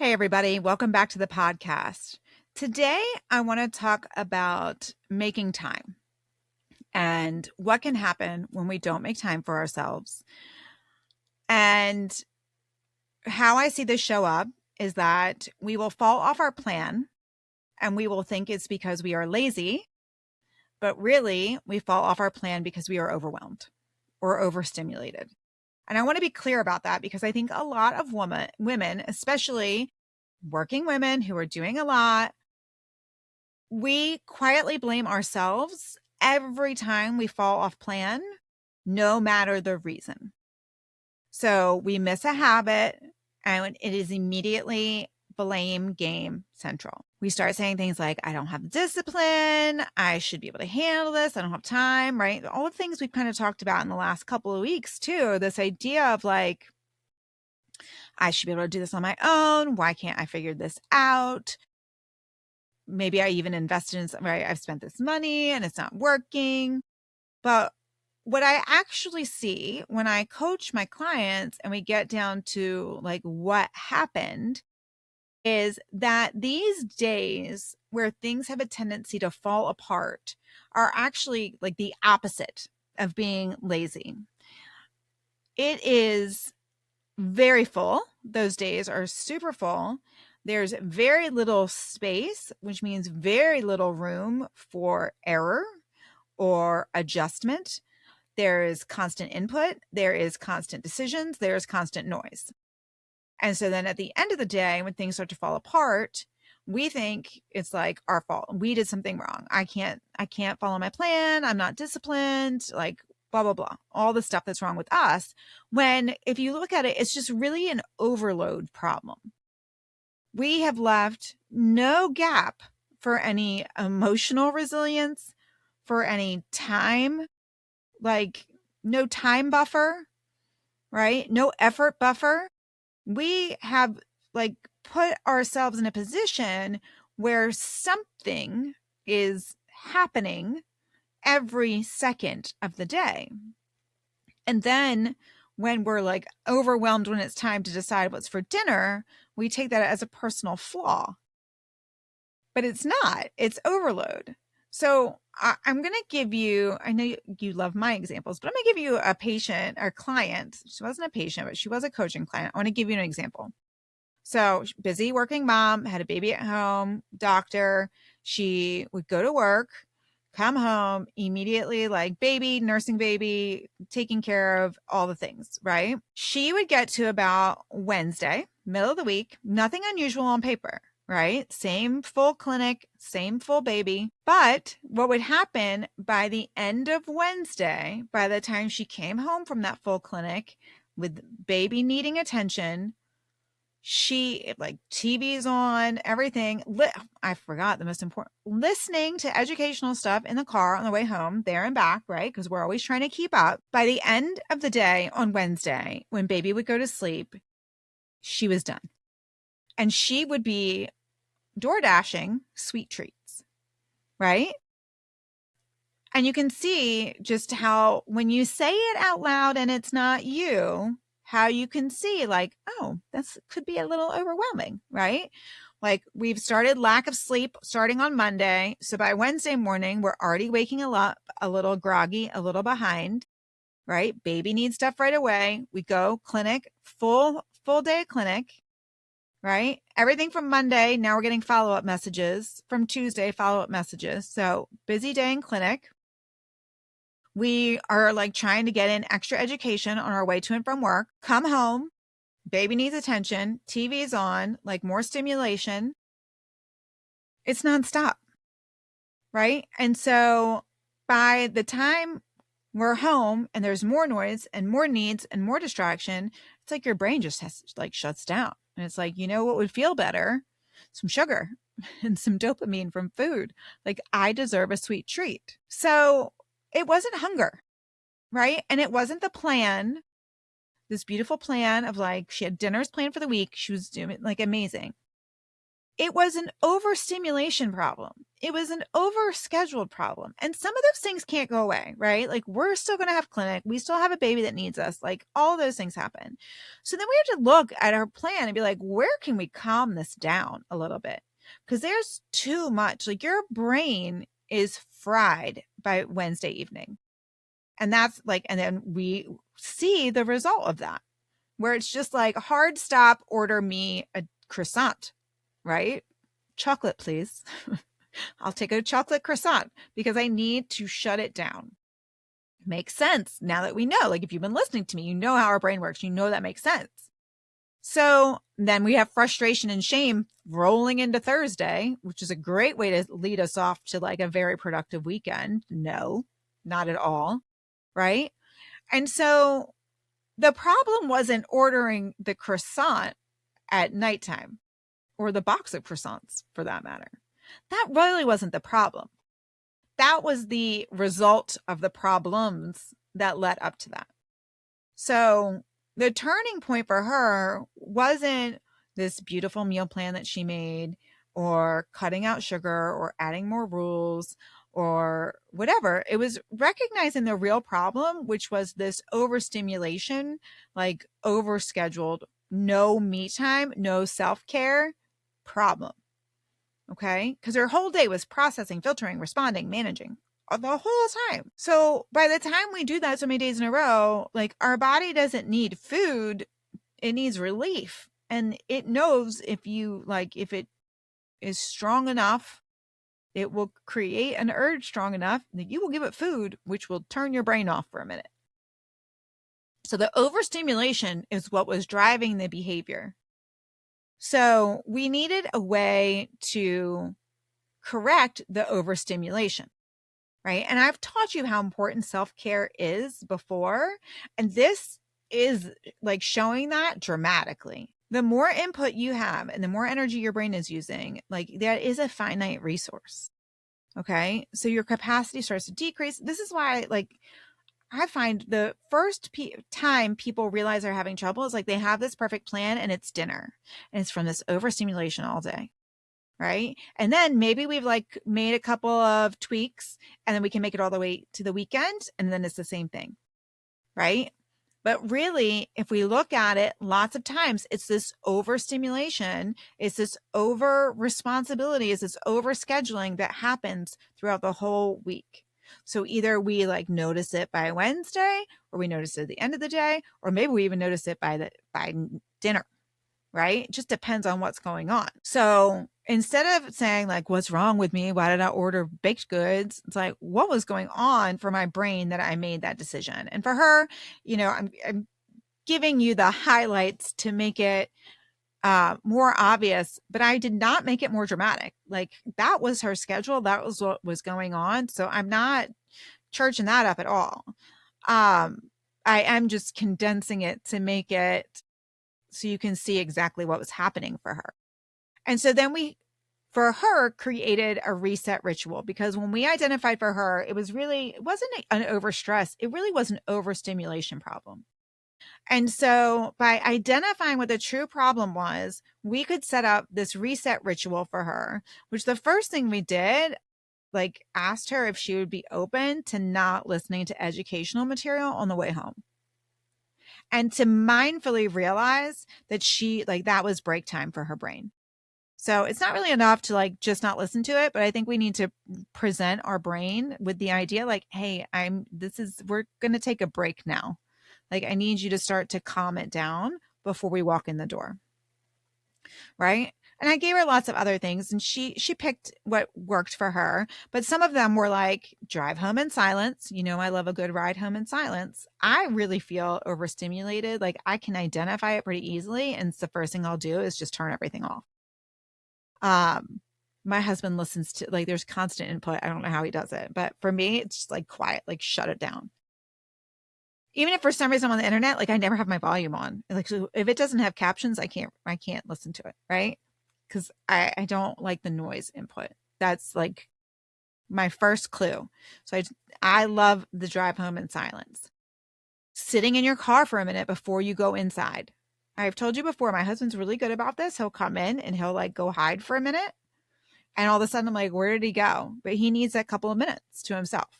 Hey, everybody. Welcome back to the podcast. Today, I want to talk about making time and what can happen when we don't make time for ourselves. And how I see this show up is that we will fall off our plan and we will think it's because we are lazy, but really we fall off our plan because we are overwhelmed or overstimulated. And I want to be clear about that because I think a lot of women, especially working women who are doing a lot, we quietly blame ourselves every time we fall off plan, no matter the reason. So we miss a habit and it is immediately blame game central. We start saying things like, I don't have the discipline. I should be able to handle this. I don't have time, right? All the things we've kind of talked about in the last couple of weeks too. This idea of like, I should be able to do this on my own. Why can't I figure this out? Maybe I even invested in something, right? I've spent this money and it's not working. But what I actually see when I coach my clients and we get down to like what happened is that these days where things have a tendency to fall apart are actually like the opposite of being lazy. It is very full. Those days are super full. There's very little space, which means very little room for error or adjustment. There is constant input. There is constant decisions. There's constant noise. And so then at the end of the day, when things start to fall apart, we think it's like our fault. We did something wrong. I can't follow my plan. I'm not disciplined, like blah, blah, blah. All the stuff that's wrong with us. When if you look at it, it's just really an overload problem. We have left no gap for any emotional resilience, for any time, like no time buffer, right? No effort buffer. We have like put ourselves in a position where something is happening every second of the day. And then when we're like overwhelmed when it's time to decide what's for dinner, we take that as a personal flaw. But it's not, it's overload. So I'm going to give you, I know you love my examples, but I'm going to give you a patient or client. She wasn't a patient, but she was a coaching client. I want to give you an example. So busy working mom, had a baby at home, doctor. She would go to work, come home immediately, like baby, nursing baby, taking care of all the things, right? She would get to about Wednesday, middle of the week, nothing unusual on paper, right? Same full clinic, same full baby. But what would happen by the end of Wednesday, by the time she came home from that full clinic with baby needing attention, she like TV's on, everything. I forgot the most important, listening to educational stuff in the car on the way home, there and back, right? Because we're always trying to keep up. By the end of the day on Wednesday, when baby would go to sleep, she was done. And she would be door dashing sweet treats, right? And you can see just how when you say it out loud and it's not you, how you can see like, oh, this could be a little overwhelming, right? Like we've started lack of sleep starting on Monday. So by Wednesday morning, we're already waking up a little groggy, a little behind, right? Baby needs stuff right away. We go clinic, full day clinic, right? Everything from Monday. Now we're getting follow-up messages from Tuesday, follow-up messages. So busy day in clinic. We are like trying to get in extra education on our way to and from work, come home, baby needs attention, TV's on, like more stimulation. It's nonstop, right? And so by the time we're home and there's more noise and more needs and more distraction, it's like your brain just has like shuts down. And it's like, you know what would feel better? Some sugar and some dopamine from food. Like I deserve a sweet treat. So it wasn't hunger, right? And it wasn't the plan, this beautiful plan of like, she had dinners planned for the week. She was doing like amazing. It was an overstimulation problem. It was an overscheduled problem. And some of those things can't go away, right? Like we're still going to have clinic. We still have a baby that needs us. Like all those things happen. So then we have to look at our plan and be like, where can we calm this down a little bit? Because there's too much. Like your brain is fried by Wednesday evening. And that's like, and then we see the result of that, where it's just like hard stop, order me a croissant, right? Chocolate, please. I'll take a chocolate croissant because I need to shut it down. Makes sense now that we know. Like if you've been listening to me, you know how our brain works. You know that makes sense. So then we have frustration and shame rolling into Thursday, which is a great way to lead us off to like a very productive weekend. No, not at all. Right. And so the problem wasn't ordering the croissant at nighttime or the box of croissants for that matter. That really wasn't the problem. That was the result of the problems that led up to that. So the turning point for her wasn't this beautiful meal plan that she made or cutting out sugar or adding more rules or whatever. It was recognizing the real problem, which was this overstimulation, like overscheduled, no me time, no self-care problem. Okay. Because her whole day was processing, filtering, responding, managing the whole time. So by the time we do that so many days in a row, like our body doesn't need food, it needs relief. And it knows if you like, if it is strong enough, it will create an urge strong enough that you will give it food, which will turn your brain off for a minute. So the overstimulation is what was driving the behavior. So we needed a way to correct the overstimulation, right? And I've taught you how important self-care is before, and this is like showing that dramatically. The more input you have and the more energy your brain is using, like that is a finite resource. Okay. So your capacity starts to decrease. This is why, like, I find the first time people realize they're having trouble is like they have this perfect plan and it's dinner and it's from this overstimulation all day. Right. And then maybe we've like made a couple of tweaks and then we can make it all the way to the weekend. And then it's the same thing. Right. But really, if we look at it, lots of times it's this overstimulation, it's this over responsibility, it's this over scheduling that happens throughout the whole week. So either we like notice it by Wednesday or we notice it at the end of the day, or maybe we even notice it by dinner. Right? It just depends on what's going on. So instead of saying like, what's wrong with me? Why did I order baked goods? It's like, what was going on for my brain that I made that decision? And for her, you know, I'm giving you the highlights to make it more obvious, but I did not make it more dramatic. Like that was her schedule. That was what was going on. So I'm not churching that up at all. I am just condensing it to make it so you can see exactly what was happening for her. And so then we, for her, created a reset ritual because when we identified for her, it wasn't an overstress. It really was an overstimulation problem. And so by identifying what the true problem was, we could set up this reset ritual for her, which the first thing we did, like asked her if she would be open to not listening to educational material on the way home. And to mindfully realize that that was break time for her brain. So it's not really enough to like just not listen to it, but I think we need to present our brain with the idea like, hey, we're going to take a break now. Like I need you to start to calm it down before we walk in the door. Right. And I gave her lots of other things and she picked what worked for her. But some of them were like drive home in silence. You know, I love a good ride home in silence. I really feel overstimulated. Like I can identify it pretty easily. And the first thing I'll do is just turn everything off. My husband listens to like there's constant input. I don't know how he does it. But for me, it's just like quiet, like shut it down. Even if for some reason I'm on the internet, like I never have my volume on. Like so if it doesn't have captions, I can't listen to it. Right. Because I don't like the noise input. That's like my first clue. So I love the drive home in silence. Sitting in your car for a minute before you go inside. I've told you before, my husband's really good about this. He'll come in and he'll like go hide for a minute. And all of a sudden I'm like, where did he go? But he needs a couple of minutes to himself.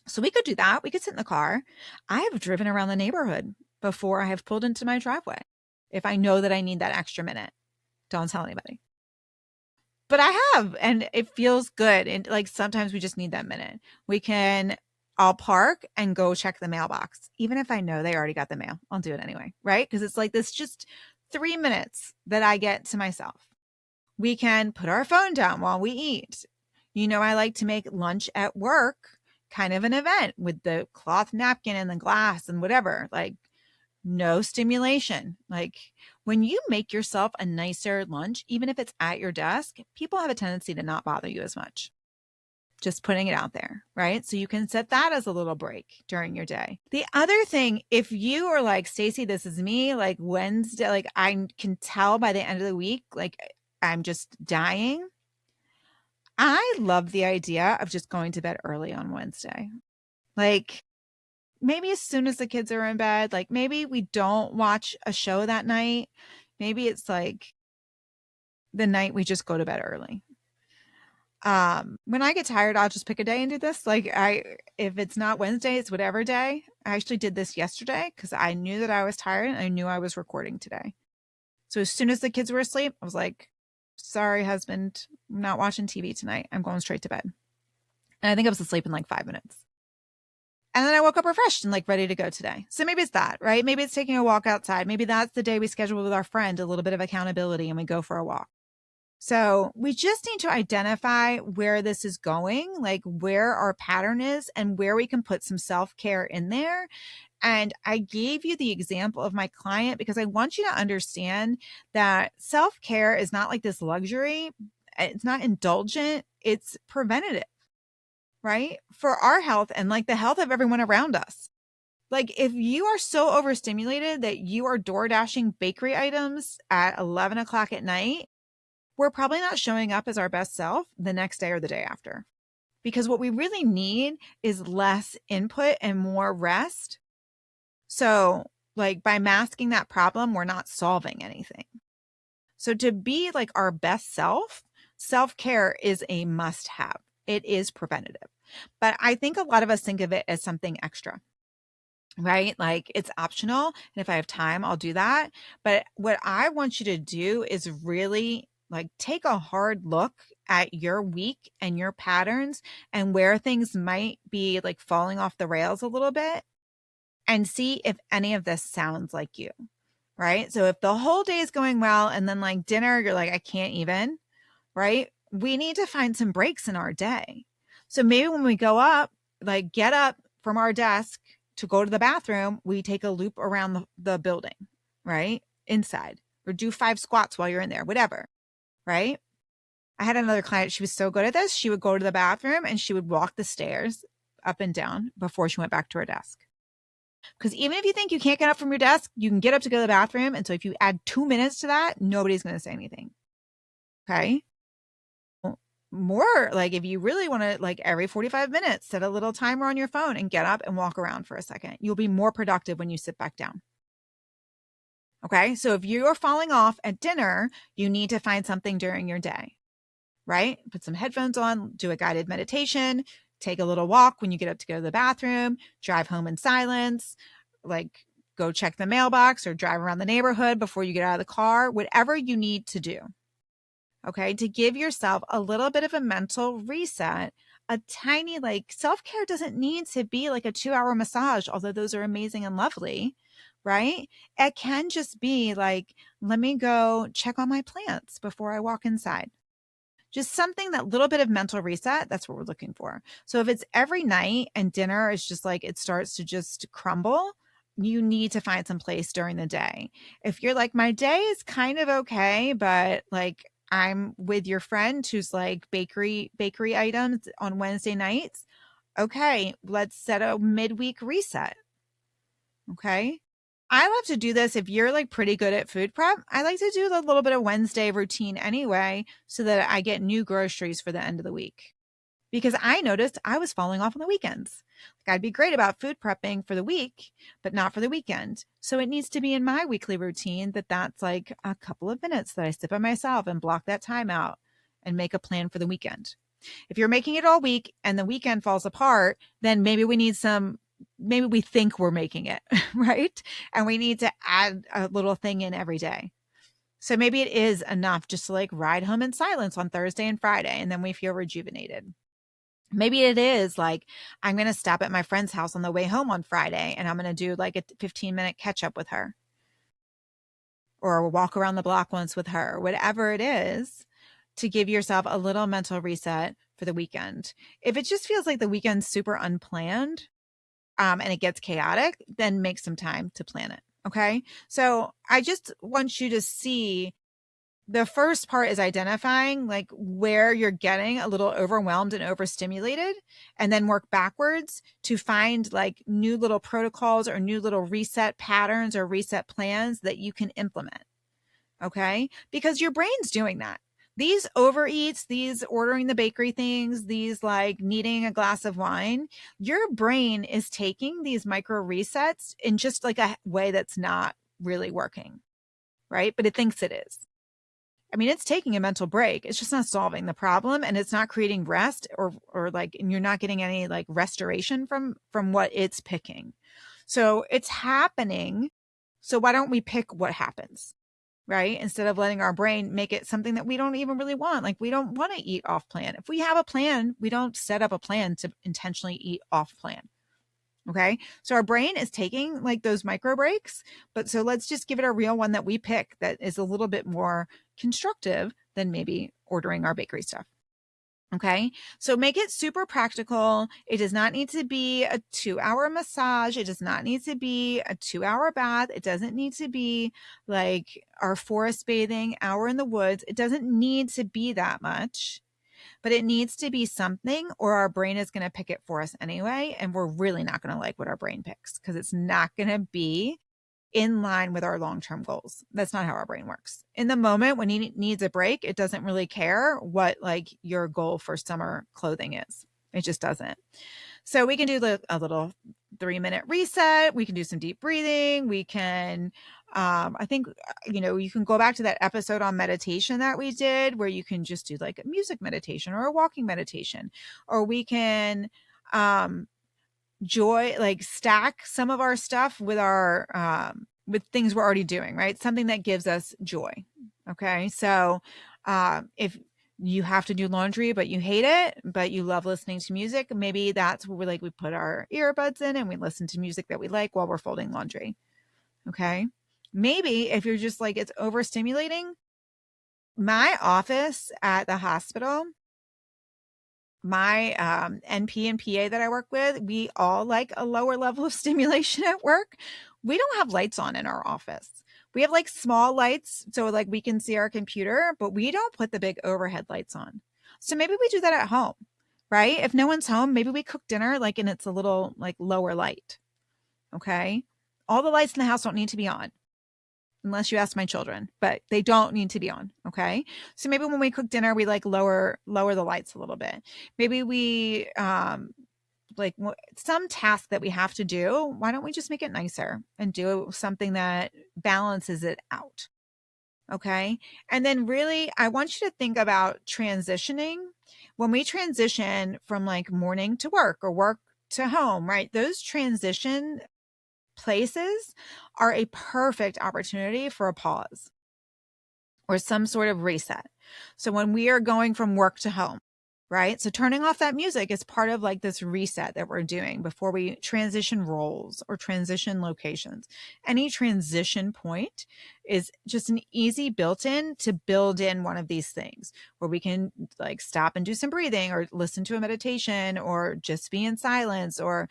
So we could do that. We could sit in the car. I have driven around the neighborhood before I have pulled into my driveway. If I know that I need that extra minute, don't tell anybody. But I have, and it feels good. And like sometimes we just need that minute. I'll park and go check the mailbox. Even if I know they already got the mail, I'll do it anyway, right? Because it's like this just 3 minutes that I get to myself. We can put our phone down while we eat. I like to make lunch at work kind of an event with the cloth napkin and the glass and whatever. Like, no stimulation. Like, when you make yourself a nicer lunch, even if it's at your desk, people have a tendency to not bother you as much. Just putting it out there, right? So you can set that as a little break during your day. The other thing, if you are like, Stacey, this is me, like Wednesday, like I can tell by the end of the week, like I'm just dying. I love the idea of just going to bed early on Wednesday. Like maybe as soon as the kids are in bed, like maybe we don't watch a show that night. Maybe it's like the night we just go to bed early. When I get tired, I'll just pick a day and do this. If it's not Wednesday, it's whatever day. I actually did this yesterday because I knew that I was tired and I knew I was recording today. So as soon as the kids were asleep, I was like, sorry, husband, I'm not watching TV tonight. I'm going straight to bed. And I think I was asleep in like 5 minutes. And then I woke up refreshed and like ready to go today. So maybe it's that, right? Maybe it's taking a walk outside. Maybe that's the day we schedule with our friend, a little bit of accountability, and we go for a walk. So we just need to identify where this is going, like where our pattern is and where we can put some self-care in there. And I gave you the example of my client because I want you to understand that self-care is not like this luxury. It's not indulgent. It's preventative, right? For our health and like the health of everyone around us. Like if you are so overstimulated that you are door dashing bakery items at 11 o'clock at night, we're probably not showing up as our best self the next day or the day after. Because what we really need is less input and more rest. So, like by masking that problem, we're not solving anything. So, to be like our best self care is a must have. It is preventative. But I think a lot of us think of it as something extra, right? Like it's optional. And if I have time, I'll do that. But what I want you to do is really like take a hard look at your week and your patterns and where things might be like falling off the rails a little bit and see if any of this sounds like you, right? So if the whole day is going well and then like dinner, you're like, I can't even, right? We need to find some breaks in our day. So maybe when we go up, like get up from our desk to go to the bathroom, we take a loop around the building, right? Inside, or do 5 squats while you're in there, whatever, right? I had another client, she was so good at this. She would go to the bathroom and she would walk the stairs up and down before she went back to her desk. Because even if you think you can't get up from your desk, you can get up to go to the bathroom. And so if you add 2 minutes to that, nobody's going to say anything. Okay. More like if you really want to, like every 45 minutes, set a little timer on your phone and get up and walk around for a second. You'll be more productive when you sit back down. Okay. So if you are falling off at dinner, you need to find something during your day, right? Put some headphones on, do a guided meditation, take a little walk when you get up to go to the bathroom, drive home in silence, like go check the mailbox or drive around the neighborhood before you get out of the car, whatever you need to do. Okay. To give yourself a little bit of a mental reset, a tiny, like self-care doesn't need to be like a 2-hour massage, although those are amazing and lovely, right? It can just be like, let me go check on my plants before I walk inside. Just something, that little bit of mental reset, that's what we're looking for. So if it's every night and dinner is just like it starts to just crumble, you need to find some place during the day. If you're like, my day is kind of okay, but like I'm with your friend who's like bakery items on Wednesday nights, okay, let's set a midweek reset. Okay. I love to do this. If you're like pretty good at food prep, I like to do a little bit of Wednesday routine anyway, so that I get new groceries for the end of the week. because I noticed I was falling off on the weekends. Like I'd be great about food prepping for the week, but not for the weekend. So it needs to be in my weekly routine that's like a couple of minutes that I sit by myself and block that time out and make a plan for the weekend. If you're making it all week and the weekend falls apart, then maybe we think we're making it, right? And we need to add a little thing in every day. So maybe it is enough just to like ride home in silence on Thursday and Friday, and then we feel rejuvenated. Maybe it is like, I'm going to stop at my friend's house on the way home on Friday and I'm going to do like a 15-minute catch up with her or walk around the block once with her, whatever it is, to give yourself a little mental reset for the weekend. If it just feels like the weekend's super unplanned, and it gets chaotic, then make some time to plan it. Okay. So I just want you to see, the first part is identifying like where you're getting a little overwhelmed and overstimulated, and then work backwards to find like new little protocols or new little reset patterns or reset plans that you can implement. Okay. Because your brain's doing that. These overeats, these ordering the bakery things, these like needing a glass of wine, your brain is taking these micro resets in just like a way that's not really working. Right. But it thinks it is. I mean, it's taking a mental break. It's just not solving the problem, and it's not creating rest or like, and you're not getting any like restoration from what it's picking. So it's happening. So why don't we pick what happens? Right? Instead of letting our brain make it something that we don't even really want. Like we don't want to eat off plan. If we have a plan, we don't set up a plan to intentionally eat off plan. Okay. So our brain is taking like those micro breaks, but so let's just give it a real one that we pick that is a little bit more constructive than maybe ordering our bakery stuff. Okay. So make it super practical. It does not need to be a 2-hour massage. It does not need to be a 2-hour bath. It doesn't need to be like our forest bathing hour in the woods. It doesn't need to be that much, but it needs to be something or our brain is going to pick it for us anyway. And we're really not going to like what our brain picks because it's not going to be in line with our long-term goals. That's not how our brain works. In the moment when he needs a break, it doesn't really care what like your goal for summer clothing is. It just doesn't. So we can do a little 3-minute reset. We can do some deep breathing. We can, I think, you can go back to that episode on meditation that we did where you can just do like a music meditation or a walking meditation, or we can, like stack some of our stuff with with things we're already doing, right? Something that gives us joy. Okay. So, if you have to do laundry, but you hate it, but you love listening to music, maybe that's where we put our earbuds in and we listen to music that we like while we're folding laundry. Okay. Maybe if you're just like, it's overstimulating. My office at the hospital, my NP and PA that I work with, we all like a lower level of stimulation at work. We don't have lights on in our office. We have like small lights so like we can see our computer, but we don't put the big overhead lights on. So maybe we do that at home, right? If no one's home, maybe we cook dinner like and it's a little like lower light. Okay. All the lights in the house don't need to be on unless you ask my children, but they don't need to be on. Okay. So maybe when we cook dinner, we like lower the lights a little bit. Maybe we, like some task that we have to do, why don't we just make it nicer and do something that balances it out? Okay. And then really, I want you to think about transitioning. When we transition from like morning to work or work to home, right? Those transition places are a perfect opportunity for a pause or some sort of reset. So when we are going from work to home, right? So turning off that music is part of like this reset that we're doing before we transition roles or transition locations. Any transition point is just an easy built-in to build in one of these things where we can like stop and do some breathing or listen to a meditation or just be in silence or,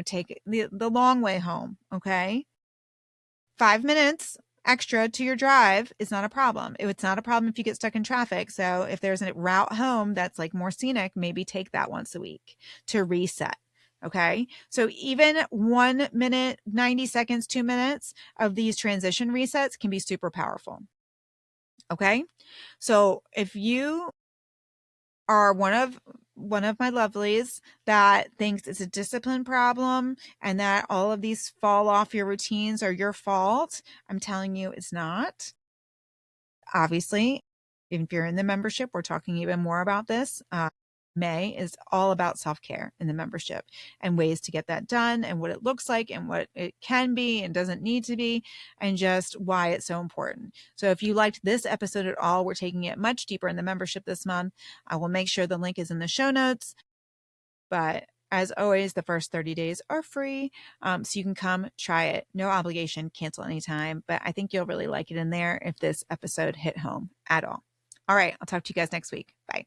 take the long way home. Okay. 5 minutes extra to your drive is not a problem. It's not a problem if you get stuck in traffic. So if there's a route home that's like more scenic, maybe take that once a week to reset. Okay. So even 1 minute, 90 seconds, 2 minutes of these transition resets can be super powerful. Okay. So if you are one of one of my lovelies that thinks it's a discipline problem and that all of these fall off your routines are your fault, I'm telling you it's not. Obviously, if you're in the membership, we're talking even more about this. May is all about self-care in the membership and ways to get that done and what it looks like and what it can be and doesn't need to be and just why it's so important. So if you liked this episode at all, we're taking it much deeper in the membership this month. I will make sure the link is in the show notes. But as always, the first 30 days are free. So you can come try it. No obligation, cancel anytime. But I think you'll really like it in there if this episode hit home at all. All right. I'll talk to you guys next week. Bye.